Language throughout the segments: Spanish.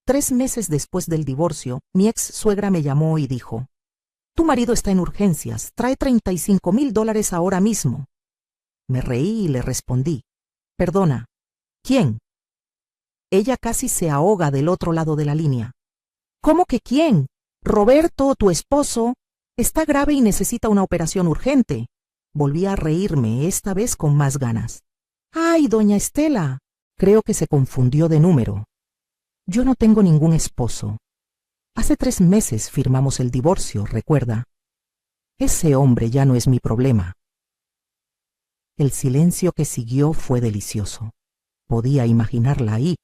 3 meses después del divorcio, mi ex suegra me llamó y dijo: «Tu marido está en urgencias, trae $35,000 ahora mismo». Me reí y le respondí: «Perdona, ¿quién?». Ella casi se ahoga del otro lado de la línea. «¿Cómo que quién? Roberto, tu esposo, está grave y necesita una operación urgente». Volví a reírme, esta vez con más ganas. «Ay, doña Estela, creo que se confundió de número. Yo no tengo ningún esposo. Hace 3 meses firmamos el divorcio, ¿recuerda? Ese hombre ya no es mi problema». El silencio que siguió fue delicioso. Podía imaginarla ahí,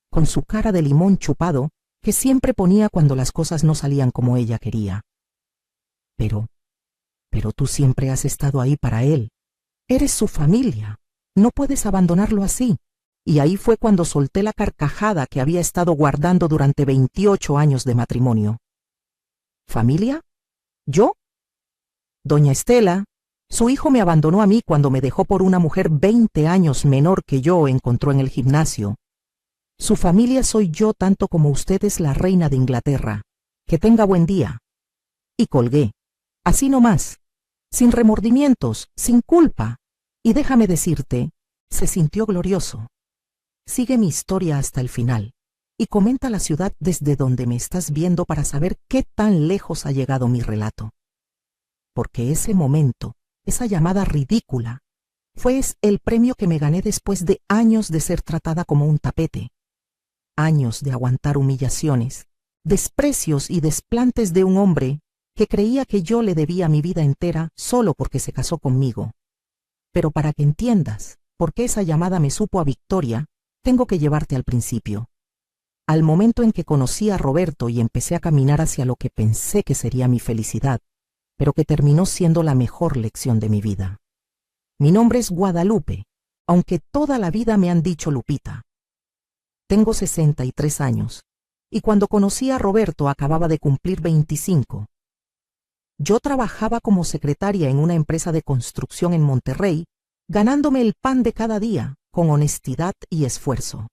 con su cara de limón chupado, que siempre ponía cuando las cosas no salían como ella quería. Pero tú siempre has estado ahí para él. Eres su familia. No puedes abandonarlo así. Y ahí fue cuando solté la carcajada que había estado guardando durante 28 años de matrimonio. ¿Familia? ¿Yo? Doña Estela, su hijo me abandonó a mí cuando me dejó por una mujer 20 años menor que yo encontró en el gimnasio. Su familia soy yo tanto como usted es la reina de Inglaterra. Que tenga buen día. Y colgué. Así nomás. Sin remordimientos, sin culpa. Y déjame decirte, se sintió glorioso. Sigue mi historia hasta el final. Y comenta la ciudad desde donde me estás viendo para saber qué tan lejos ha llegado mi relato. Porque ese momento, esa llamada ridícula, fue el premio que me gané después de años de ser tratada como un tapete. Años de aguantar humillaciones, desprecios y desplantes de un hombre que creía que yo le debía mi vida entera solo porque se casó conmigo. Pero para que entiendas por qué esa llamada me supo a victoria, tengo que llevarte al principio. Al momento en que conocí a Roberto y empecé a caminar hacia lo que pensé que sería mi felicidad, pero que terminó siendo la mejor lección de mi vida. Mi nombre es Guadalupe, aunque toda la vida me han dicho Lupita. Tengo 63 años, y cuando conocí a Roberto acababa de cumplir 25. Yo trabajaba como secretaria en una empresa de construcción en Monterrey, ganándome el pan de cada día, con honestidad y esfuerzo.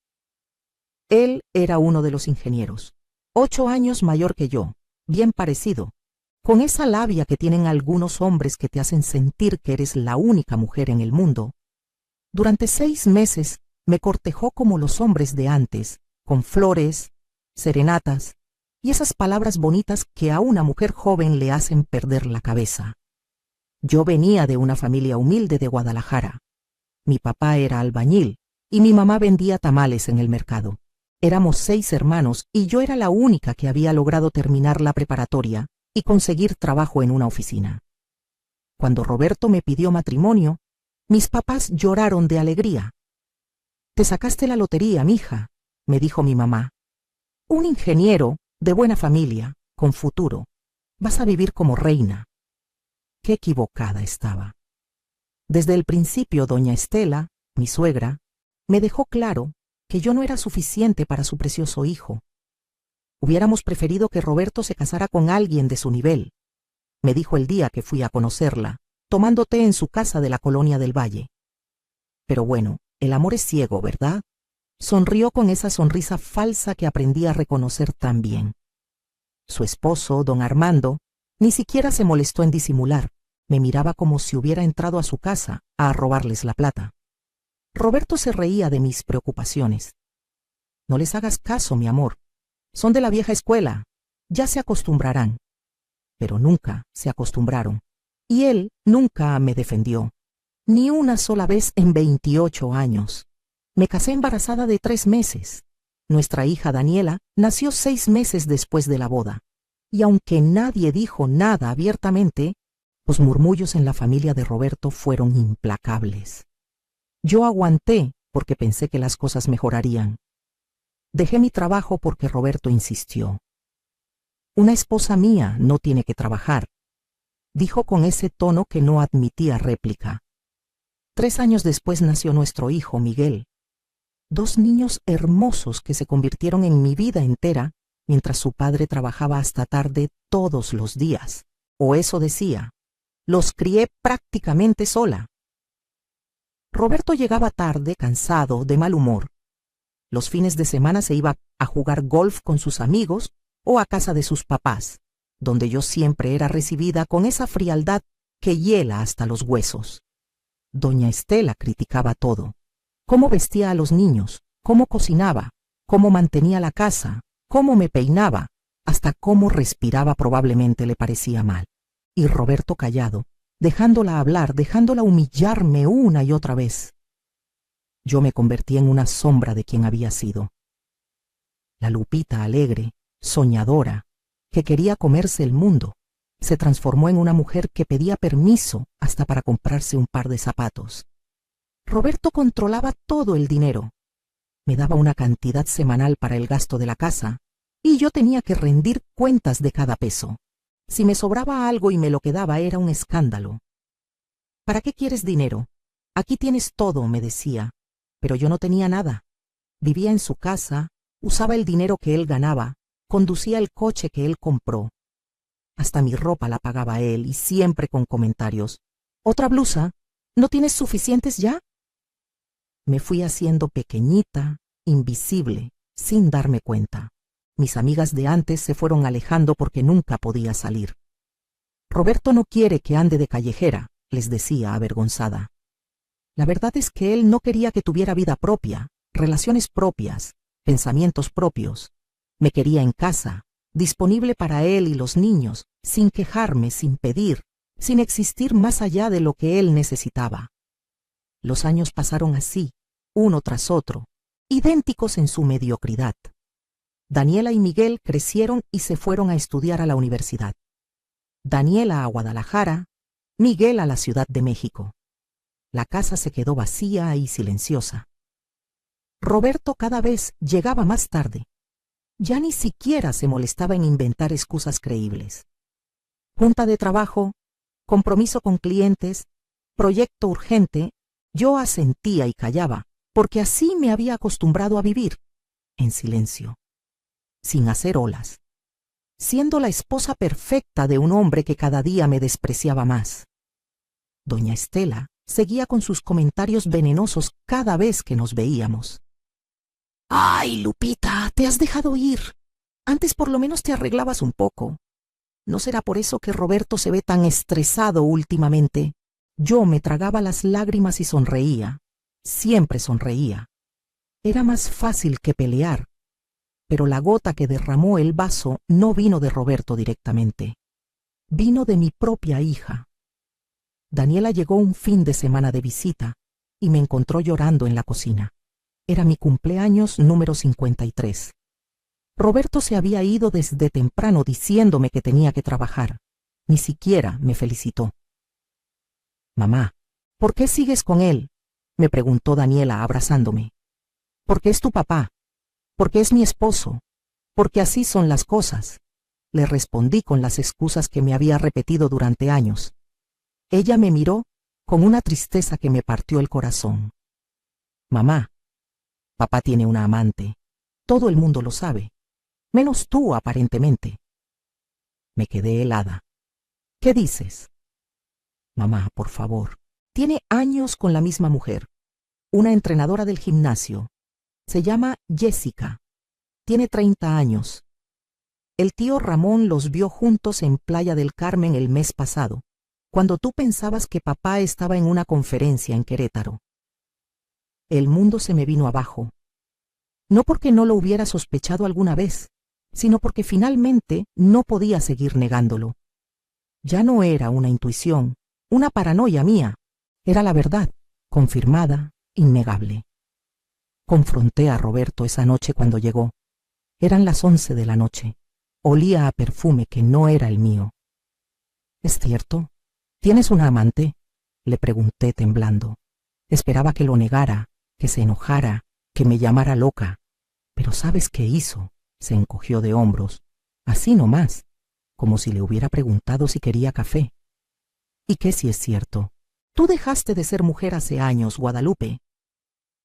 Él era uno de los ingenieros, 8 años mayor que yo, bien parecido, con esa labia que tienen algunos hombres que te hacen sentir que eres la única mujer en el mundo. Durante 6 meses me cortejó como los hombres de antes, con flores, serenatas y esas palabras bonitas que a una mujer joven le hacen perder la cabeza. Yo venía de una familia humilde de Guadalajara. Mi papá era albañil y mi mamá vendía tamales en el mercado. Éramos 6 hermanos y yo era la única que había logrado terminar la preparatoria y conseguir trabajo en una oficina. Cuando Roberto me pidió matrimonio, mis papás lloraron de alegría. «Te sacaste la lotería, mija», me dijo mi mamá. «Un ingeniero, de buena familia, con futuro. Vas a vivir como reina». Qué equivocada estaba. Desde el principio, doña Estela, mi suegra, me dejó claro que yo no era suficiente para su precioso hijo. Hubiéramos preferido que Roberto se casara con alguien de su nivel, me dijo el día que fui a conocerla, tomando té en su casa de la Colonia del Valle. Pero bueno, el amor es ciego, ¿verdad? Sonrió con esa sonrisa falsa que aprendí a reconocer tan bien. Su esposo, don Armando, ni siquiera se molestó en disimular. Me miraba como si hubiera entrado a su casa a robarles la plata. Roberto se reía de mis preocupaciones. «No les hagas caso, mi amor. Son de la vieja escuela. Ya se acostumbrarán». Pero nunca se acostumbraron. Y él nunca me defendió. Ni una sola vez en 28 años. Me casé embarazada de 3 meses. Nuestra hija Daniela nació 6 meses después de la boda. Y aunque nadie dijo nada abiertamente, los murmullos en la familia de Roberto fueron implacables. Yo aguanté porque pensé que las cosas mejorarían. Dejé mi trabajo porque Roberto insistió. «Una esposa mía no tiene que trabajar», dijo con ese tono que no admitía réplica. 3 años después nació nuestro hijo, Miguel. 2 niños hermosos que se convirtieron en mi vida entera mientras su padre trabajaba hasta tarde todos los días. O eso decía. Los crié prácticamente sola. Roberto llegaba tarde, cansado, de mal humor. Los fines de semana se iba a jugar golf con sus amigos o a casa de sus papás, donde yo siempre era recibida con esa frialdad que hiela hasta los huesos. Doña Estela criticaba todo: cómo vestía a los niños, cómo cocinaba, cómo mantenía la casa, cómo me peinaba, hasta cómo respiraba probablemente le parecía mal. Y Roberto callado, dejándola hablar, dejándola humillarme una y otra vez. Yo me convertí en una sombra de quien había sido. La Lupita alegre, soñadora, que quería comerse el mundo, se transformó en una mujer que pedía permiso hasta para comprarse un par de zapatos. Roberto controlaba todo el dinero. Me daba una cantidad semanal para el gasto de la casa, y yo tenía que rendir cuentas de cada peso. Si me sobraba algo y me lo quedaba era un escándalo. ¿Para qué quieres dinero? Aquí tienes todo, me decía, pero yo no tenía nada. Vivía en su casa, usaba el dinero que él ganaba, conducía el coche que él compró. Hasta mi ropa la pagaba él, y siempre con comentarios: ¿otra blusa? ¿No tienes suficientes ya? Me fui haciendo pequeñita, invisible, sin darme cuenta. Mis amigas de antes se fueron alejando porque nunca podía salir. Roberto no quiere que ande de callejera, les decía avergonzada. La verdad es que él no quería que tuviera vida propia, relaciones propias, pensamientos propios. Me quería en casa, disponible para él y los niños, sin quejarme, sin pedir, sin existir más allá de lo que él necesitaba. Los años pasaron así, uno tras otro, idénticos en su mediocridad. Daniela y Miguel crecieron y se fueron a estudiar a la universidad. Daniela a Guadalajara, Miguel a la Ciudad de México. La casa se quedó vacía y silenciosa. Roberto cada vez llegaba más tarde. Ya ni siquiera se molestaba en inventar excusas creíbles. Junta de trabajo, compromiso con clientes, proyecto urgente, yo asentía y callaba, porque así me había acostumbrado a vivir, en silencio, sin hacer olas, siendo la esposa perfecta de un hombre que cada día me despreciaba más. Doña Estela seguía con sus comentarios venenosos cada vez que nos veíamos. «¡Ay, Lupita, te has dejado ir! Antes por lo menos te arreglabas un poco. ¿No será por eso que Roberto se ve tan estresado últimamente?» Yo me tragaba las lágrimas y sonreía. Siempre sonreía. Era más fácil que pelear. Pero la gota que derramó el vaso no vino de Roberto directamente. Vino de mi propia hija. Daniela llegó un fin de semana de visita y me encontró llorando en la cocina. Era mi cumpleaños número 53. Roberto se había ido desde temprano diciéndome que tenía que trabajar. Ni siquiera me felicitó. «Mamá, ¿por qué sigues con él?», me preguntó Daniela abrazándome. «Porque es tu papá, porque es mi esposo, porque así son las cosas», le respondí con las excusas que me había repetido durante años. Ella me miró con una tristeza que me partió el corazón. «Mamá, papá tiene una amante. Todo el mundo lo sabe, menos tú aparentemente». Me quedé helada. «¿Qué dices?» «Mamá, por favor, tiene años con la misma mujer, una entrenadora del gimnasio. Se llama Jessica. Tiene 30 años. El tío Ramón los vio juntos en Playa del Carmen el mes pasado, cuando tú pensabas que papá estaba en una conferencia en Querétaro. El mundo se me vino abajo. No porque no lo hubiera sospechado alguna vez, sino porque finalmente no podía seguir negándolo. Ya no era una intuición, una paranoia mía, era la verdad, confirmada, innegable. Confronté a Roberto esa noche cuando llegó. Eran las 11 de la noche. Olía a perfume que no era el mío. «¿Es cierto? ¿Tienes una amante?», le pregunté temblando. Esperaba que lo negara, que se enojara, que me llamara loca. Pero ¿sabes qué hizo? Se encogió de hombros, así nomás, como si le hubiera preguntado si quería café. «¿Y qué si es cierto? Tú dejaste de ser mujer hace años, Guadalupe.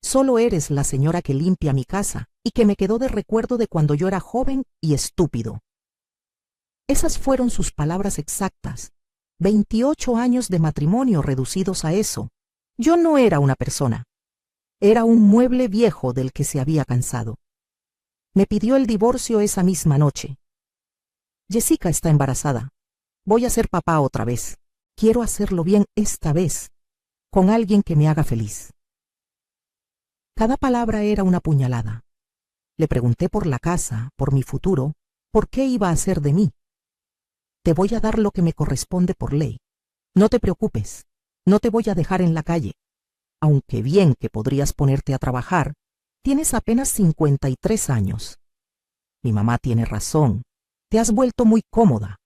Solo eres la señora que limpia mi casa y que me quedó de recuerdo de cuando yo era joven y estúpido». Esas fueron sus palabras exactas. 28 años de matrimonio reducidos a eso. Yo no era una persona. Era un mueble viejo del que se había cansado. Me pidió el divorcio esa misma noche. Jessica está embarazada. Voy a ser papá otra vez. Quiero hacerlo bien esta vez, con alguien que me haga feliz. Cada palabra era una puñalada. Le pregunté por la casa, por mi futuro, por qué iba a hacer de mí. Te voy a dar lo que me corresponde por ley. No te preocupes, no te voy a dejar en la calle. Aunque bien que podrías ponerte a trabajar, tienes apenas 53 años. Mi mamá tiene razón, te has vuelto muy cómoda.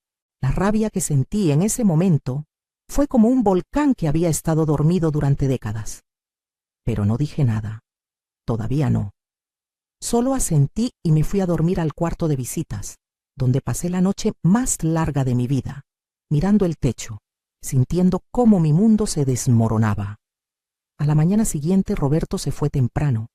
La rabia que sentí en ese momento fue como un volcán que había estado dormido durante décadas. Pero no dije nada, todavía no. Solo asentí y me fui a dormir al cuarto de visitas, donde pasé la noche más larga de mi vida, mirando el techo, sintiendo cómo mi mundo se desmoronaba. A la mañana siguiente Roberto se fue temprano.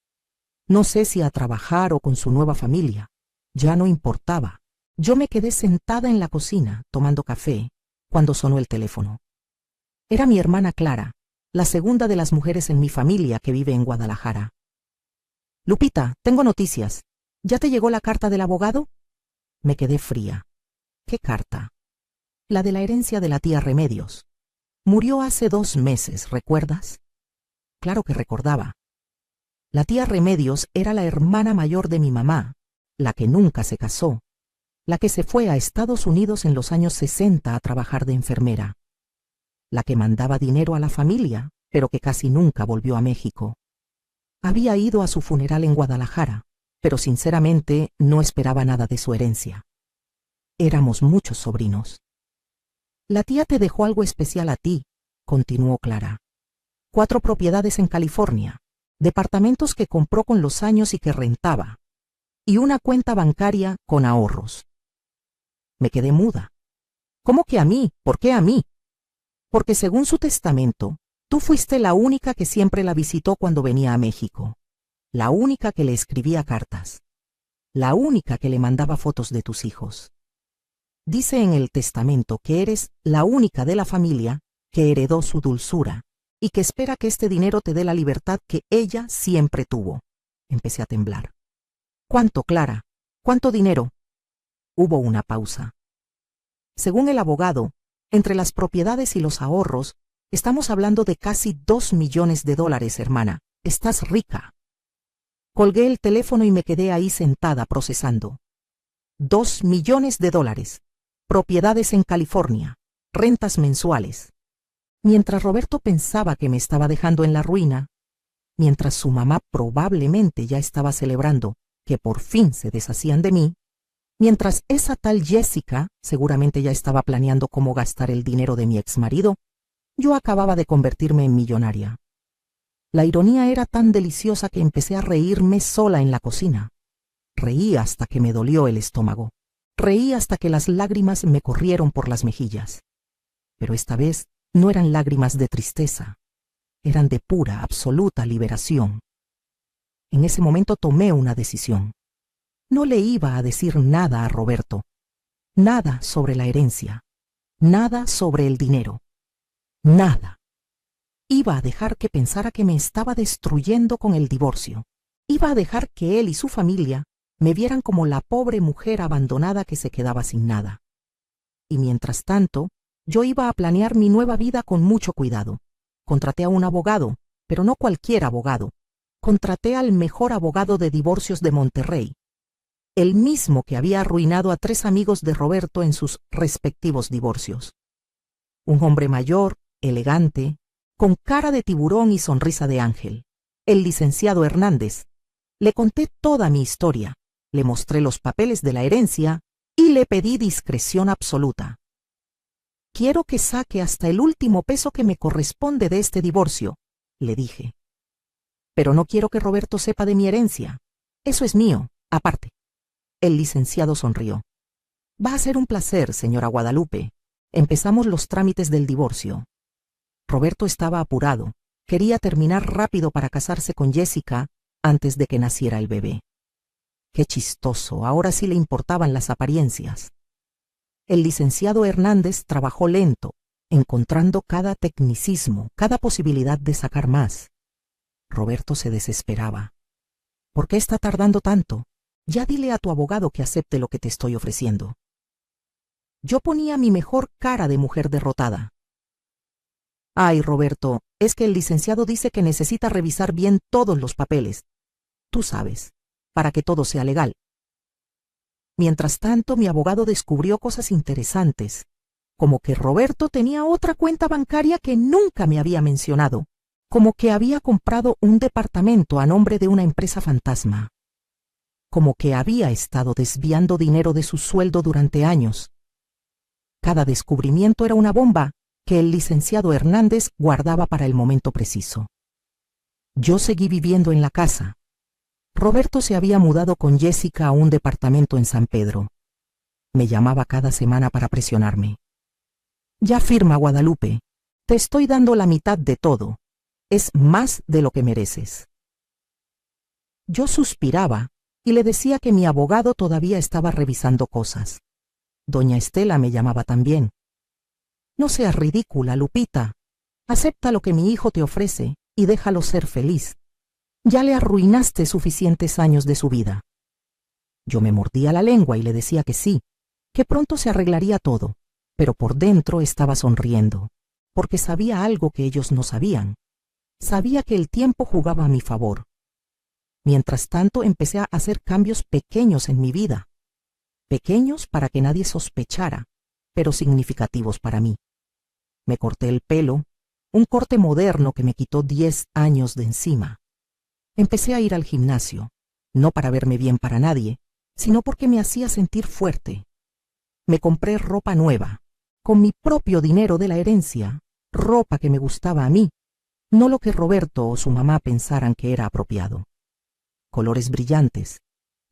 No sé si a trabajar o con su nueva familia. Ya no importaba. Yo me quedé sentada en la cocina, tomando café, cuando sonó el teléfono. Era mi hermana Clara, la segunda de las mujeres en mi familia que vive en Guadalajara. Lupita, tengo noticias. ¿Ya te llegó la carta del abogado? Me quedé fría. ¿Qué carta? La de la herencia de la tía Remedios. Murió hace 2 meses, ¿recuerdas? Claro que recordaba. La tía Remedios era la hermana mayor de mi mamá, la que nunca se casó, la que se fue a Estados Unidos en los años 60 a trabajar de enfermera, la que mandaba dinero a la familia, pero que casi nunca volvió a México. Había ido a su funeral en Guadalajara, pero sinceramente no esperaba nada de su herencia. Éramos muchos sobrinos. La tía te dejó algo especial a ti, continuó Clara. 4 propiedades en California, departamentos que compró con los años y que rentaba, y una cuenta bancaria con ahorros. Me quedé muda. ¿Cómo que a mí? ¿Por qué a mí? Porque según su testamento, tú fuiste la única que siempre la visitó cuando venía a México, la única que le escribía cartas, la única que le mandaba fotos de tus hijos. Dice en el testamento que eres la única de la familia que heredó su dulzura y que espera que este dinero te dé la libertad que ella siempre tuvo. Empecé a temblar. ¿Cuánto, Clara? ¿Cuánto dinero? Hubo una pausa. Según el abogado, entre las propiedades y los ahorros, estamos hablando de casi $2 millones, hermana. Estás rica. Colgué el teléfono y me quedé ahí sentada procesando. $2 millones. Propiedades en California. Rentas mensuales. Mientras Roberto pensaba que me estaba dejando en la ruina, mientras su mamá probablemente ya estaba celebrando que por fin se deshacían de mí, mientras esa tal Jessica seguramente ya estaba planeando cómo gastar el dinero de mi exmarido, yo acababa de convertirme en millonaria. La ironía era tan deliciosa que empecé a reírme sola en la cocina. Reí hasta que me dolió el estómago. Reí hasta que las lágrimas me corrieron por las mejillas. Pero esta vez no eran lágrimas de tristeza, eran de pura, absoluta liberación. En ese momento tomé una decisión. No le iba a decir nada a Roberto, nada sobre la herencia, nada sobre el dinero, nada. Iba a dejar que pensara que me estaba destruyendo con el divorcio. Iba a dejar que él y su familia me vieran como la pobre mujer abandonada que se quedaba sin nada. Y mientras tanto, yo iba a planear mi nueva vida con mucho cuidado. Contraté a un abogado, pero no cualquier abogado. Contraté al mejor abogado de divorcios de Monterrey, el mismo que había arruinado a 3 amigos de Roberto en sus respectivos divorcios. Un hombre mayor, elegante, con cara de tiburón y sonrisa de ángel, el licenciado Hernández. Le conté toda mi historia, le mostré los papeles de la herencia y le pedí discreción absoluta. Quiero que saque hasta el último peso que me corresponde de este divorcio, le dije. Pero no quiero que Roberto sepa de mi herencia. Eso es mío, aparte. El licenciado sonrió. Va a ser un placer, señora Guadalupe. Empezamos los trámites del divorcio. Roberto estaba apurado. Quería terminar rápido para casarse con Jessica antes de que naciera el bebé. Qué chistoso, ahora sí le importaban las apariencias. El licenciado Hernández trabajó lento, encontrando cada tecnicismo, cada posibilidad de sacar más. Roberto se desesperaba. ¿Por qué está tardando tanto? Ya dile a tu abogado que acepte lo que te estoy ofreciendo. Yo ponía mi mejor cara de mujer derrotada. Ay, Roberto, es que el licenciado dice que necesita revisar bien todos los papeles. Tú sabes, para que todo sea legal. Mientras tanto, mi abogado descubrió cosas interesantes, como que Roberto tenía otra cuenta bancaria que nunca me había mencionado, como que había comprado un departamento a nombre de una empresa fantasma, como que había estado desviando dinero de su sueldo durante años. Cada descubrimiento era una bomba que el licenciado Hernández guardaba para el momento preciso. Yo seguí viviendo en la casa. Roberto se había mudado con Jessica a un departamento en San Pedro. Me llamaba cada semana para presionarme. Ya firma, Guadalupe. Te estoy dando la mitad de todo. Es más de lo que mereces. Yo suspiraba y le decía que mi abogado todavía estaba revisando cosas. Doña Estela me llamaba también. No seas ridícula, Lupita. Acepta lo que mi hijo te ofrece y déjalo ser feliz. Ya le arruinaste suficientes años de su vida. Yo me mordía la lengua y le decía que sí, que pronto se arreglaría todo, pero por dentro estaba sonriendo, porque sabía algo que ellos no sabían. Sabía que el tiempo jugaba a mi favor. Mientras tanto, empecé a hacer cambios pequeños en mi vida. Pequeños para que nadie sospechara, pero significativos para mí. Me corté el pelo, un corte moderno que me quitó 10 años de encima. Empecé a ir al gimnasio, no para verme bien para nadie, sino porque me hacía sentir fuerte. Me compré ropa nueva, con mi propio dinero de la herencia, ropa que me gustaba a mí, no lo que Roberto o su mamá pensaran que era apropiado. Colores brillantes,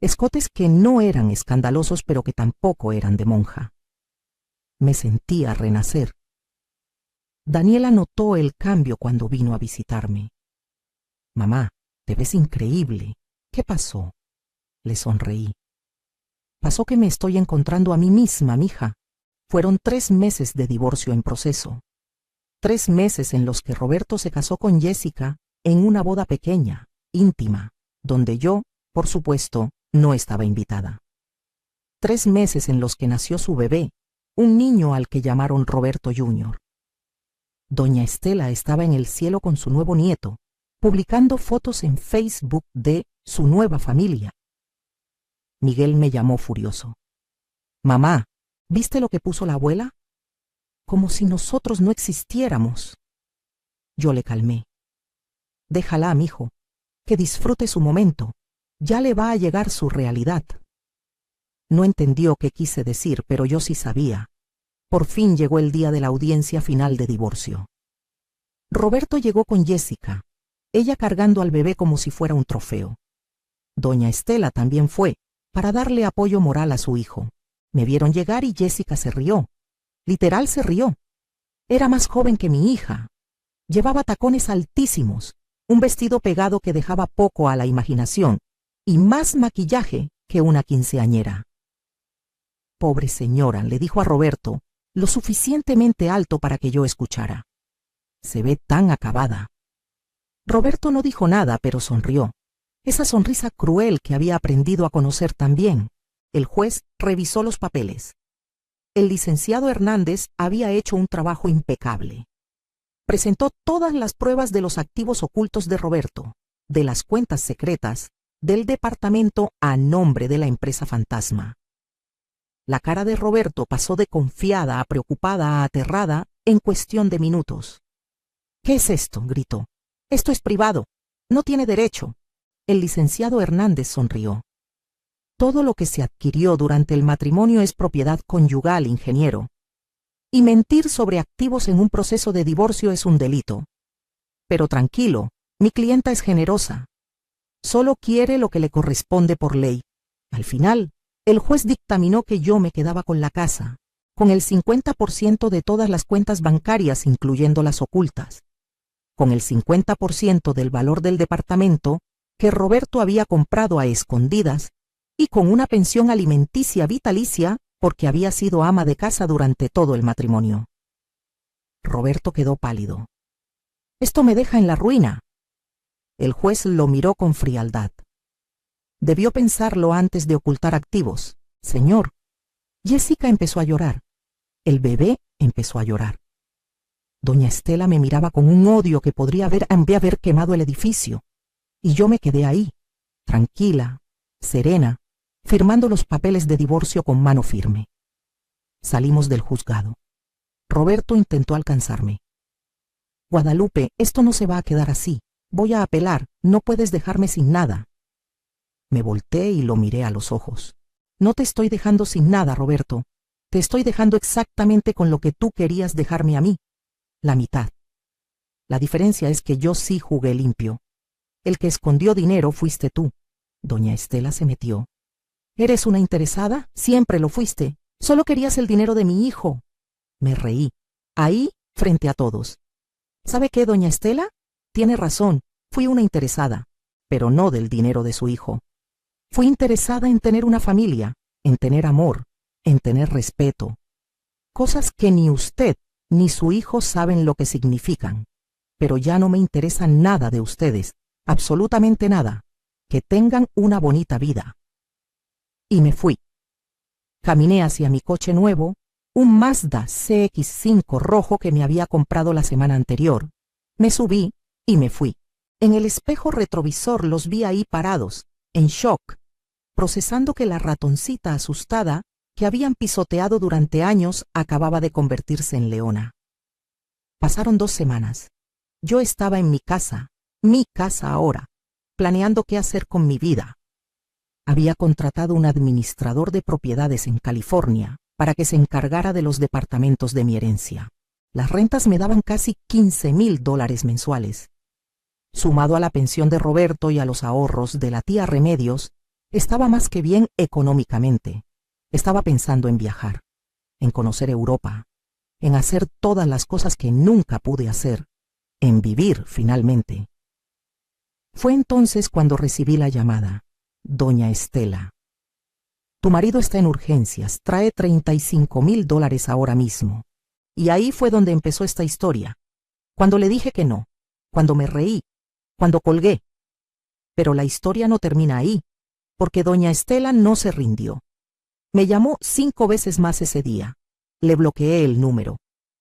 escotes que no eran escandalosos pero que tampoco eran de monja. Me sentía renacer. Daniela notó el cambio cuando vino a visitarme. Mamá, te ves increíble. ¿Qué pasó? Le sonreí. Pasó que me estoy encontrando a mí misma, mija. Fueron 3 meses de divorcio en proceso. 3 meses en los que Roberto se casó con Jessica en una boda pequeña, íntima, donde yo, por supuesto, no estaba invitada. 3 meses en los que nació su bebé, un niño al que llamaron Roberto Jr. Doña Estela estaba en el cielo con su nuevo nieto, publicando fotos en Facebook de su nueva familia. Miguel me llamó furioso. Mamá, ¿viste lo que puso la abuela? Como si nosotros no existiéramos. Yo le calmé. Déjala, mijo, que disfrute su momento. Ya le va a llegar su realidad. No entendió qué quise decir, pero yo sí sabía. Por fin llegó el día de la audiencia final de divorcio. Roberto llegó con Jessica, ella cargando al bebé como si fuera un trofeo. Doña Estela también fue, para darle apoyo moral a su hijo. Me vieron llegar y Jessica se rió. Literal se rió. Era más joven que mi hija. Llevaba tacones altísimos, un vestido pegado que dejaba poco a la imaginación, y más maquillaje que una quinceañera. Pobre señora, le dijo a Roberto, lo suficientemente alto para que yo escuchara. Se ve tan acabada. Roberto no dijo nada, pero sonrió. Esa sonrisa cruel que había aprendido a conocer también. El juez revisó los papeles. El licenciado Hernández había hecho un trabajo impecable. Presentó todas las pruebas de los activos ocultos de Roberto, de las cuentas secretas, del departamento a nombre de la empresa fantasma. La cara de Roberto pasó de confiada a preocupada a aterrada en cuestión de minutos. ¿Qué es esto?, gritó. Esto es privado. No tiene derecho. El licenciado Hernández sonrió. Todo lo que se adquirió durante el matrimonio es propiedad conyugal, ingeniero. Y mentir sobre activos en un proceso de divorcio es un delito. Pero tranquilo, mi clienta es generosa. Solo quiere lo que le corresponde por ley. Al final, el juez dictaminó que yo me quedaba con la casa, con el 50% de todas las cuentas bancarias, incluyendo las ocultas, con el 50% del valor del departamento que Roberto había comprado a escondidas y con una pensión alimenticia vitalicia porque había sido ama de casa durante todo el matrimonio. Roberto quedó pálido. Esto me deja en la ruina. El juez lo miró con frialdad. Debió pensarlo antes de ocultar activos, señor. Jessica empezó a llorar. El bebé empezó a llorar. Doña Estela me miraba con un odio que podría haber quemado el edificio. Y yo me quedé ahí, tranquila, serena, firmando los papeles de divorcio con mano firme. Salimos del juzgado. Roberto intentó alcanzarme. Guadalupe, esto no se va a quedar así. Voy a apelar, no puedes dejarme sin nada. Me volteé y lo miré a los ojos. No te estoy dejando sin nada, Roberto. Te estoy dejando exactamente con lo que tú querías dejarme a mí. La mitad. La diferencia es que yo sí jugué limpio. El que escondió dinero fuiste tú. Doña Estela se metió. ¿Eres una interesada? Siempre lo fuiste. Solo querías el dinero de mi hijo. Me reí. Ahí, frente a todos. ¿Sabe qué, doña Estela? Tiene razón. Fui una interesada, pero no del dinero de su hijo. Fui interesada en tener una familia, en tener amor, en tener respeto. Cosas que ni usted ni su hijo saben lo que significan. Pero ya no me interesa nada de ustedes, absolutamente nada. Que tengan una bonita vida. Y me fui. Caminé hacia mi coche nuevo, un Mazda CX-5 rojo que me había comprado la semana anterior. Me subí y me fui. En el espejo retrovisor los vi ahí parados, en shock, procesando que la ratoncita asustada que habían pisoteado durante años acababa de convertirse en leona. Pasaron 2 semanas. Yo estaba en mi casa ahora, planeando qué hacer con mi vida. Había contratado un administrador de propiedades en California para que se encargara de los departamentos de mi herencia. Las rentas me daban casi $15,000 mensuales. Sumado a la pensión de Roberto y a los ahorros de la tía Remedios, estaba más que bien económicamente. Estaba pensando en viajar, en conocer Europa, en hacer todas las cosas que nunca pude hacer, en vivir finalmente. Fue entonces cuando recibí la llamada. Doña Estela. Tu marido está en urgencias, trae $35,000 ahora mismo. Y ahí fue donde empezó esta historia. Cuando le dije que no, cuando me reí, cuando colgué. Pero la historia no termina ahí, porque doña Estela no se rindió. Me llamó 5 veces más ese día. Le bloqueé el número.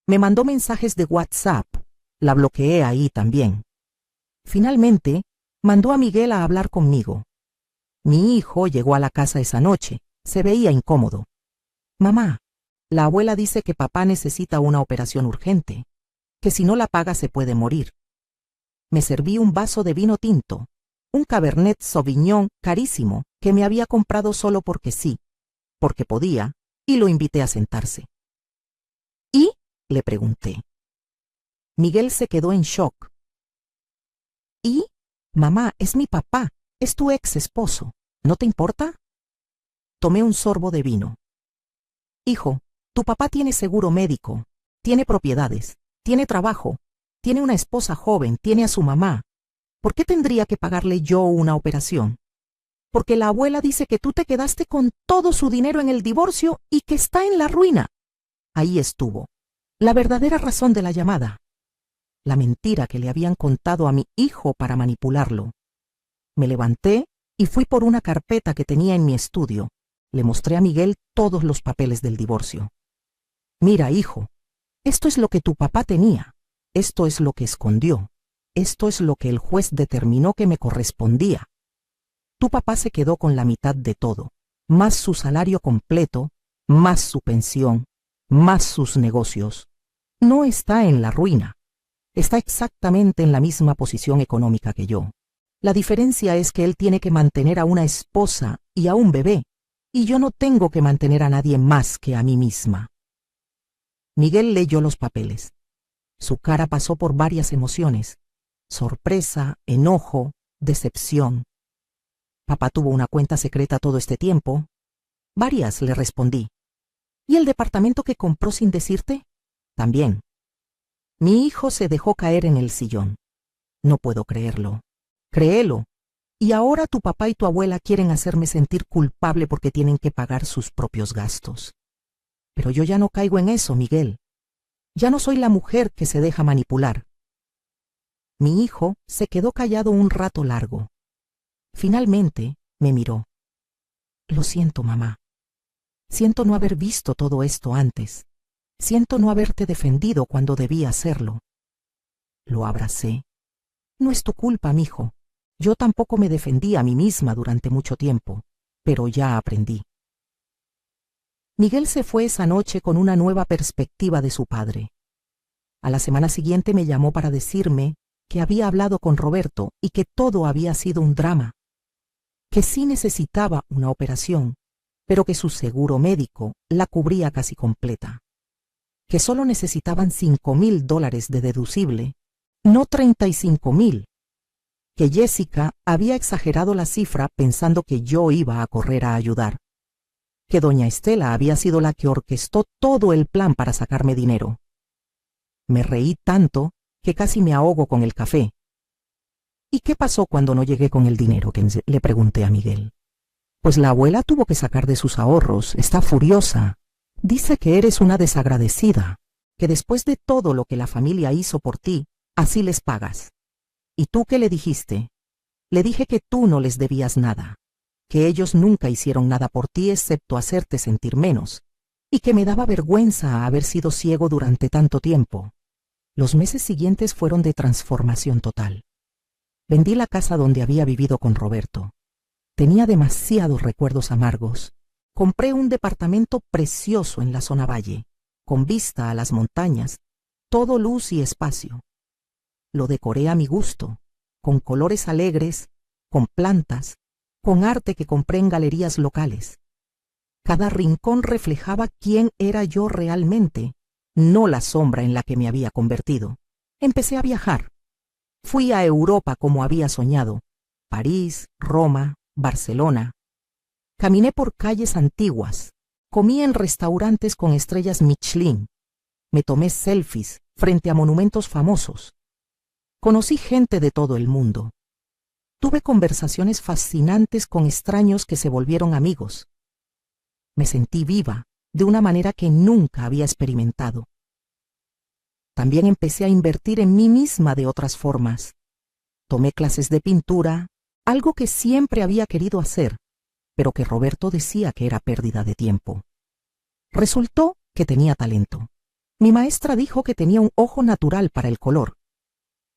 Me mandó mensajes de WhatsApp. La bloqueé ahí también. Finalmente, mandó a Miguel a hablar conmigo. Mi hijo llegó a la casa esa noche. Se veía incómodo. Mamá, la abuela dice que papá necesita una operación urgente, que si no la paga se puede morir. Me serví un vaso de vino tinto, un Cabernet Sauvignon carísimo que me había comprado solo porque sí, porque podía, y lo invité a sentarse. ¿Y? Le pregunté. Miguel se quedó en shock. ¿Y? Mamá, es mi papá, es tu ex esposo. ¿No te importa? Tomé un sorbo de vino. Hijo, tu papá tiene seguro médico, tiene propiedades, tiene trabajo, tiene una esposa joven, tiene a su mamá. ¿Por qué tendría que pagarle yo una operación? Porque la abuela dice que tú te quedaste con todo su dinero en el divorcio y que está en la ruina. Ahí estuvo, la verdadera razón de la llamada. La mentira que le habían contado a mi hijo para manipularlo. Me levanté y fui por una carpeta que tenía en mi estudio. Le mostré a Miguel todos los papeles del divorcio. Mira, hijo, esto es lo que tu papá tenía. Esto es lo que escondió. Esto es lo que el juez determinó que me correspondía. Tu papá se quedó con la mitad de todo, más su salario completo, más su pensión, más sus negocios. No está en la ruina. Está exactamente en la misma posición económica que yo. La diferencia es que él tiene que mantener a una esposa y a un bebé, y yo no tengo que mantener a nadie más que a mí misma. Miguel leyó los papeles. Su cara pasó por varias emociones: sorpresa, enojo, decepción. Papá tuvo una cuenta secreta todo este tiempo. Varias, le respondí. ¿Y el departamento que compró sin decirte? También. Mi hijo se dejó caer en el sillón. No puedo creerlo. Créelo. Y ahora tu papá y tu abuela quieren hacerme sentir culpable porque tienen que pagar sus propios gastos. Pero yo ya no caigo en eso, Miguel. Ya no soy la mujer que se deja manipular. Mi hijo se quedó callado un rato largo. Finalmente me miró. Lo siento, mamá. Siento no haber visto todo esto antes. Siento no haberte defendido cuando debía hacerlo. Lo abracé. No es tu culpa, mijo. Yo tampoco me defendí a mí misma durante mucho tiempo, pero ya aprendí. Miguel se fue esa noche con una nueva perspectiva de su padre. A la semana siguiente me llamó para decirme que había hablado con Roberto y que todo había sido un drama, que sí necesitaba una operación, pero que su seguro médico la cubría casi completa, que solo necesitaban $5,000 de deducible, no 35,000, que Jessica había exagerado la cifra pensando que yo iba a correr a ayudar, que doña Estela había sido la que orquestó todo el plan para sacarme dinero. Me reí tanto que casi me ahogo con el café. ¿Y qué pasó cuando no llegué con el dinero?, le pregunté a Miguel. Pues la abuela tuvo que sacar de sus ahorros, está furiosa. Dice que eres una desagradecida, que después de todo lo que la familia hizo por ti, así les pagas. ¿Y tú qué le dijiste? Le dije que tú no les debías nada, que ellos nunca hicieron nada por ti excepto hacerte sentir menos, y que me daba vergüenza haber sido ciego durante tanto tiempo. Los meses siguientes fueron de transformación total. Vendí la casa donde había vivido con Roberto. Tenía demasiados recuerdos amargos. Compré un departamento precioso en la zona valle, con vista a las montañas, todo luz y espacio. Lo decoré a mi gusto, con colores alegres, con plantas, con arte que compré en galerías locales. Cada rincón reflejaba quién era yo realmente, no la sombra en la que me había convertido. Empecé a viajar. Fui a Europa como había soñado, París, Roma, Barcelona. Caminé por calles antiguas, comí en restaurantes con estrellas Michelin, me tomé selfies frente a monumentos famosos. Conocí gente de todo el mundo. Tuve conversaciones fascinantes con extraños que se volvieron amigos. Me sentí viva de una manera que nunca había experimentado. También empecé a invertir en mí misma de otras formas. Tomé clases de pintura, algo que siempre había querido hacer, pero que Roberto decía que era pérdida de tiempo. Resultó que tenía talento. Mi maestra dijo que tenía un ojo natural para el color.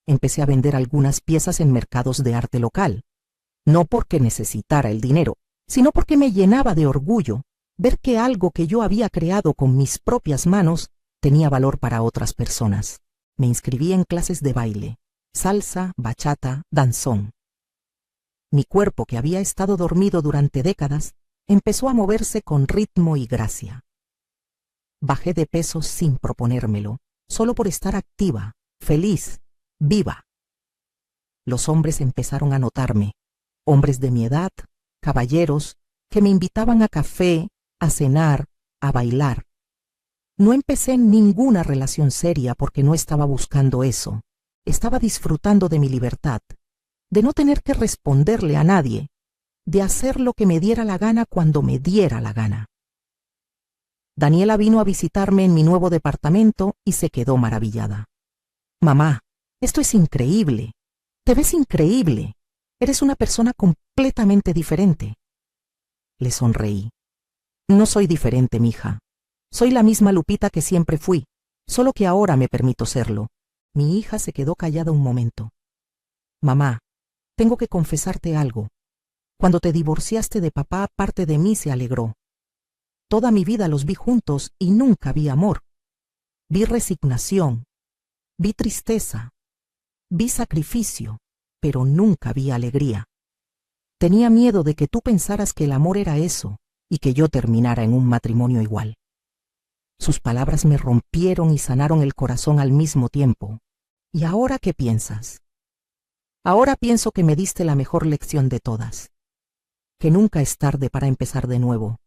Empecé a vender algunas piezas en mercados de arte local, no porque necesitara el dinero, sino porque me llenaba de orgullo ver que algo que yo había creado con mis propias manos tenía valor para otras personas. Me inscribí en clases de baile, salsa, bachata, danzón. Mi cuerpo, que había estado dormido durante décadas, empezó a moverse con ritmo y gracia. Bajé de peso sin proponérmelo, solo por estar activa, feliz, viva. Los hombres empezaron a notarme, hombres de mi edad, caballeros, que me invitaban a café, a cenar, a bailar. No empecé ninguna relación seria porque no estaba buscando eso. Estaba disfrutando de mi libertad, de no tener que responderle a nadie, de hacer lo que me diera la gana cuando me diera la gana. Daniela vino a visitarme en mi nuevo departamento y se quedó maravillada. Mamá, esto es increíble. Te ves increíble. Eres una persona completamente diferente. Le sonreí. No soy diferente, mija. Soy la misma Lupita que siempre fui, solo que ahora me permito serlo. Mi hija se quedó callada un momento. Mamá, tengo que confesarte algo. Cuando te divorciaste de papá, parte de mí se alegró. Toda mi vida los vi juntos y nunca vi amor. Vi resignación, vi tristeza, vi sacrificio, pero nunca vi alegría. Tenía miedo de que tú pensaras que el amor era eso y que yo terminara en un matrimonio igual. Sus palabras me rompieron y sanaron el corazón al mismo tiempo. ¿Y ahora qué piensas? Ahora pienso que me diste la mejor lección de todas. Que nunca es tarde para empezar de nuevo.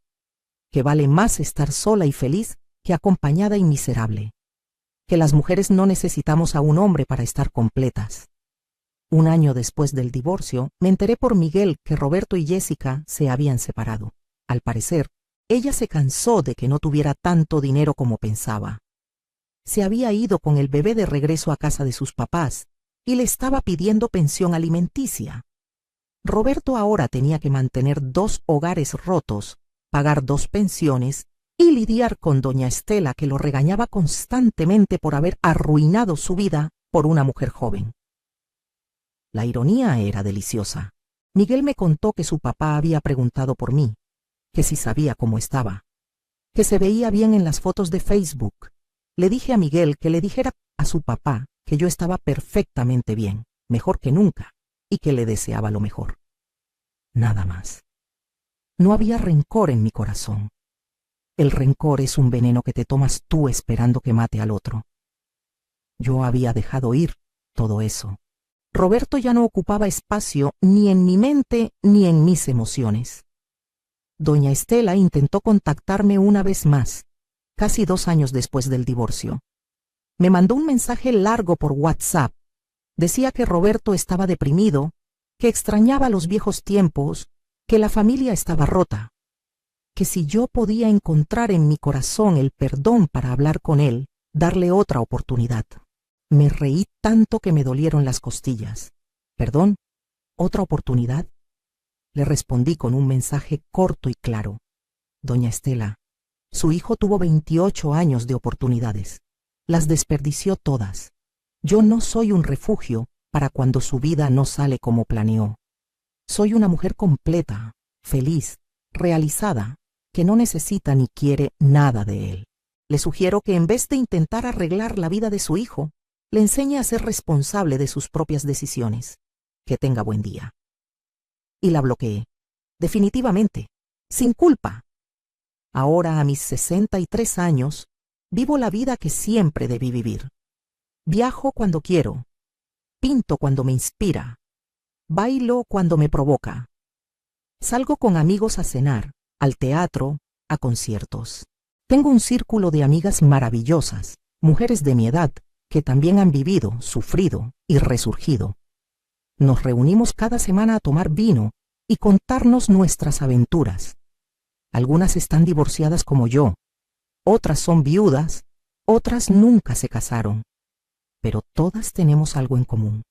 Que vale más estar sola y feliz que acompañada y miserable. Que las mujeres no necesitamos a un hombre para estar completas. Un año después del divorcio, me enteré por Miguel que Roberto y Jessica se habían separado. Al parecer, ella se cansó de que no tuviera tanto dinero como pensaba. Se había ido con el bebé de regreso a casa de sus papás y le estaba pidiendo pensión alimenticia. Roberto ahora tenía que mantener 2 hogares rotos, pagar 2 pensiones y lidiar con doña Estela, que lo regañaba constantemente por haber arruinado su vida por una mujer joven. La ironía era deliciosa. Miguel me contó que su papá había preguntado por mí, que si sabía cómo estaba, que se veía bien en las fotos de Facebook. Le dije a Miguel que le dijera a su papá que yo estaba perfectamente bien, mejor que nunca, y que le deseaba lo mejor. Nada más. No había rencor en mi corazón. El rencor es un veneno que te tomas tú esperando que mate al otro. Yo había dejado ir todo eso. Roberto ya no ocupaba espacio ni en mi mente ni en mis emociones. Doña Estela intentó contactarme una vez más, casi 2 años después del divorcio. Me mandó un mensaje largo por WhatsApp. Decía que Roberto estaba deprimido, que extrañaba los viejos tiempos, que la familia estaba rota, que si yo podía encontrar en mi corazón el perdón para hablar con él, darle otra oportunidad. Me reí tanto que me dolieron las costillas. ¿Perdón? ¿Otra oportunidad? Le respondí con un mensaje corto y claro. Doña Estela, su hijo tuvo 28 años de oportunidades. Las desperdició todas. Yo no soy un refugio para cuando su vida no sale como planeó. Soy una mujer completa, feliz, realizada, que no necesita ni quiere nada de él. Le sugiero que en vez de intentar arreglar la vida de su hijo, le enseñe a ser responsable de sus propias decisiones. Que tenga buen día. Y la bloqueé. Definitivamente. Sin culpa. Ahora, a mis 63 años, vivo la vida que siempre debí vivir. Viajo cuando quiero. Pinto cuando me inspira. Bailo cuando me provoca. Salgo con amigos a cenar, al teatro, a conciertos. Tengo un círculo de amigas maravillosas, mujeres de mi edad, que también han vivido, sufrido y resurgido. Nos reunimos cada semana a tomar vino y contarnos nuestras aventuras. Algunas están divorciadas como yo, otras son viudas, otras nunca se casaron, pero todas tenemos algo en común.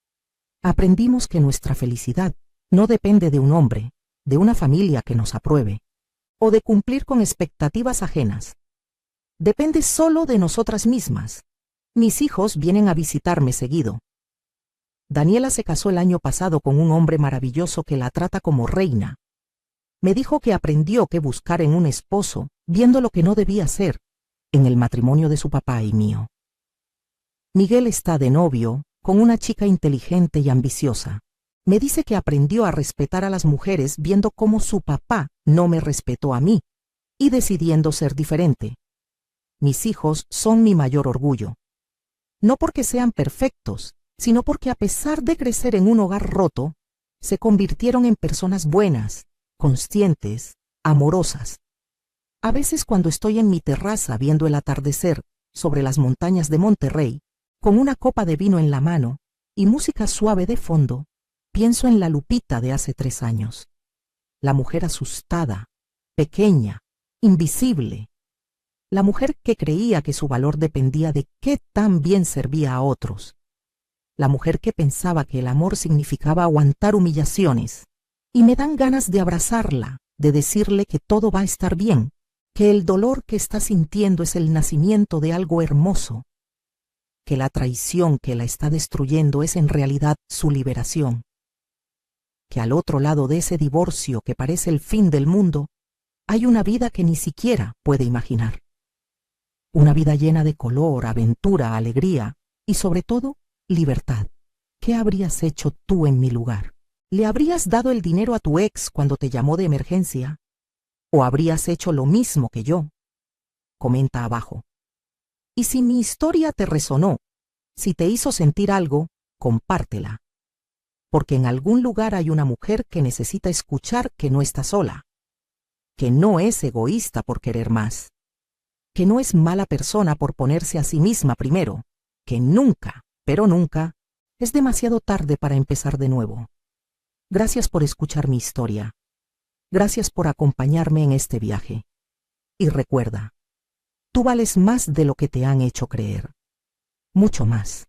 Aprendimos que nuestra felicidad no depende de un hombre, de una familia que nos apruebe, o de cumplir con expectativas ajenas. Depende solo de nosotras mismas. Mis hijos vienen a visitarme seguido. Daniela se casó el año pasado con un hombre maravilloso que la trata como reina. Me dijo que aprendió qué buscar en un esposo, viendo lo que no debía ser, en el matrimonio de su papá y mío. Miguel está de novio con una chica inteligente y ambiciosa. Me dice que aprendió a respetar a las mujeres viendo cómo su papá no me respetó a mí, y decidiendo ser diferente. Mis hijos son mi mayor orgullo. No porque sean perfectos, sino porque a pesar de crecer en un hogar roto, se convirtieron en personas buenas, conscientes, amorosas. A veces cuando estoy en mi terraza viendo el atardecer sobre las montañas de Monterrey, con una copa de vino en la mano y música suave de fondo, pienso en la Lupita de hace 3 años. La mujer asustada, pequeña, invisible. La mujer que creía que su valor dependía de qué tan bien servía a otros. La mujer que pensaba que el amor significaba aguantar humillaciones. Y me dan ganas de abrazarla, de decirle que todo va a estar bien, que el dolor que está sintiendo es el nacimiento de algo hermoso, que la traición que la está destruyendo es en realidad su liberación, que al otro lado de ese divorcio que parece el fin del mundo, hay una vida que ni siquiera puede imaginar. Una vida llena de color, aventura, alegría y sobre todo, libertad. ¿Qué habrías hecho tú en mi lugar? ¿Le habrías dado el dinero a tu ex cuando te llamó de emergencia? ¿O habrías hecho lo mismo que yo? Comenta abajo. Y si mi historia te resonó, si te hizo sentir algo, compártela. Porque en algún lugar hay una mujer que necesita escuchar que no está sola, que no es egoísta por querer más, que no es mala persona por ponerse a sí misma primero, que nunca, pero nunca, es demasiado tarde para empezar de nuevo. Gracias por escuchar mi historia. Gracias por acompañarme en este viaje. Y recuerda, tú vales más de lo que te han hecho creer. Mucho más.